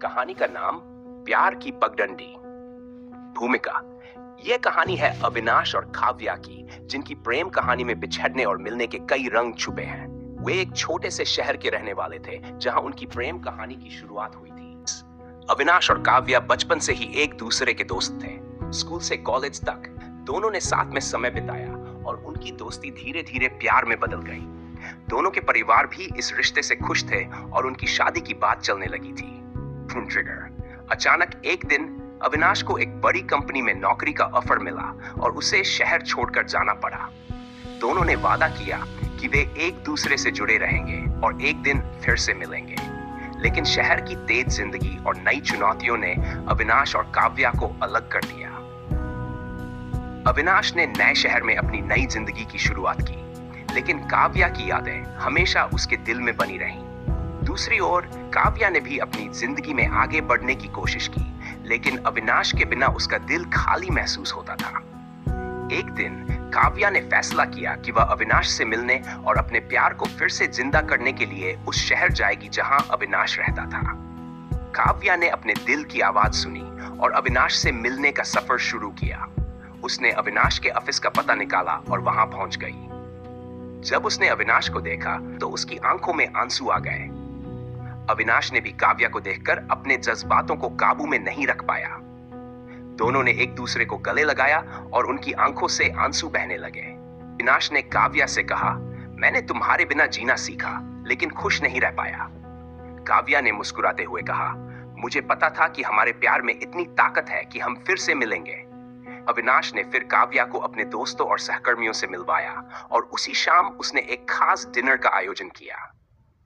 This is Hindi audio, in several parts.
कहानी का नाम प्यार की पगडंडी। भूमिका। यह कहानी है अविनाश और काव्या की, जिनकी प्रेम कहानी में बिछड़ने और मिलने के कई रंग छुपे हैं। वे एक छोटे से शहर के रहने वाले थे जहां उनकी प्रेम कहानी की शुरुआत हुई थी। अविनाश और काव्या बचपन से ही एक दूसरे के दोस्त थे। स्कूल से कॉलेज तक दोनों ने साथ में समय बिताया और उनकी दोस्ती धीरे धीरे प्यार में बदल गई। दोनों के परिवार भी इस रिश्ते से खुश थे और उनकी शादी की बात चलने लगी थी। ट्रिगर। अचानक एक दिन अविनाश को एक बड़ी कंपनी में नौकरी का ऑफर मिला और उसे शहर छोड़कर जाना पड़ा। दोनों ने वादा किया कि वे एक दूसरे से जुड़े रहेंगे और एक दिन फिर से मिलेंगे। लेकिन शहर की तेज जिंदगी और नई चुनौतियों ने अविनाश और काव्या को अलग कर दिया। अविनाश ने नए शहर में अपनी नई जिंदगी की शुरुआत की, लेकिन काव्या की यादें हमेशा उसके दिल में बनी रहीं। दूसरी ओर काव्या ने भी अपनी जिंदगी में आगे बढ़ने की कोशिश की, लेकिन अविनाश के बिना उसका दिल खाली महसूस होता था। एक दिन काव्या ने फैसला किया कि वह अविनाश से मिलने और अपने प्यार को फिर से जिंदा करने के लिए उस शहर जाएगी जहां अविनाश रहता था। काव्या ने अपने दिल की आवाज सुनी और अविनाश से मिलने का सफर शुरू किया। उसने अविनाश के ऑफिस का पता निकाला और वहां पहुंच गई। जब उसने अविनाश को देखा तो उसकी आंखों में आंसू आ गए। अविनाश ने भी काव्या को देखकर अपने जज्बातों को काबू में नहीं रख पाया। दोनों ने एक दूसरे को गले लगाया और उनकी आंखों से आंसू बहने लगे। अविनाश ने काव्या से कहा, मैंने तुम्हारे बिना जीना सीखा, लेकिन खुश नहीं रह पाया। काव्या ने मुस्कुराते हुए कहा, मुझे पता था कि हमारे प्यार में इतनी ताकत है कि हम फिर से मिलेंगे। अविनाश ने फिर काव्या को अपने दोस्तों और सहकर्मियों से मिलवाया और उसी शाम उसने एक खास डिनर का आयोजन किया।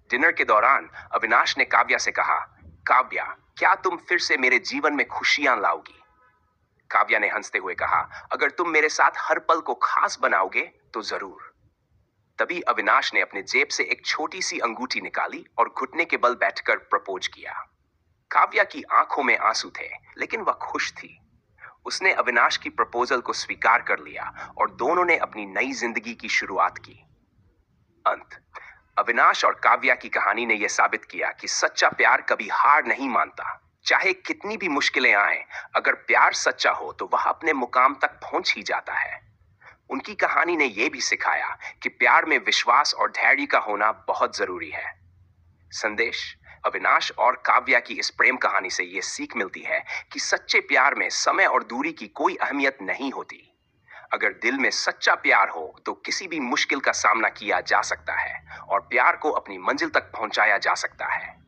डिनर के दौरान अविनाश ने काव्या से कहा, काव्या, क्या तुम फिर से मेरे जीवन में खुशियां लाओगी? काव्या ने हंसते हुए कहा, अगर तुम मेरे साथ हर पल को खास बनाओगे तो जरूर। तभी अविनाश ने अपने जेब से एक छोटी सी अंगूठी निकाली और घुटने के बल बैठकर प्रपोज किया। काव्या की आंखों में आंसू थे, लेकिन वह खुश थी। उसने अविनाश की प्रपोजल को स्वीकार कर लिया और दोनों ने अपनी नई जिंदगी की शुरुआत की। अंत। अविनाश और काव्या की कहानी ने यह साबित किया कि सच्चा प्यार कभी हार नहीं मानता। चाहे कितनी भी मुश्किलें आएं, अगर प्यार सच्चा हो तो वह अपने मुकाम तक पहुंच ही जाता है। उनकी कहानी ने यह भी सिखाया कि प्यार में विश्वास और धैर्य का होना बहुत जरूरी है। संदेश। अविनाश और काव्या की इस प्रेम कहानी से यह सीख मिलती है कि सच्चे प्यार में समय और दूरी की कोई अहमियत नहीं होती। अगर दिल में सच्चा प्यार हो तो किसी भी मुश्किल का सामना किया जा सकता है और प्यार को अपनी मंजिल तक पहुंचाया जा सकता है।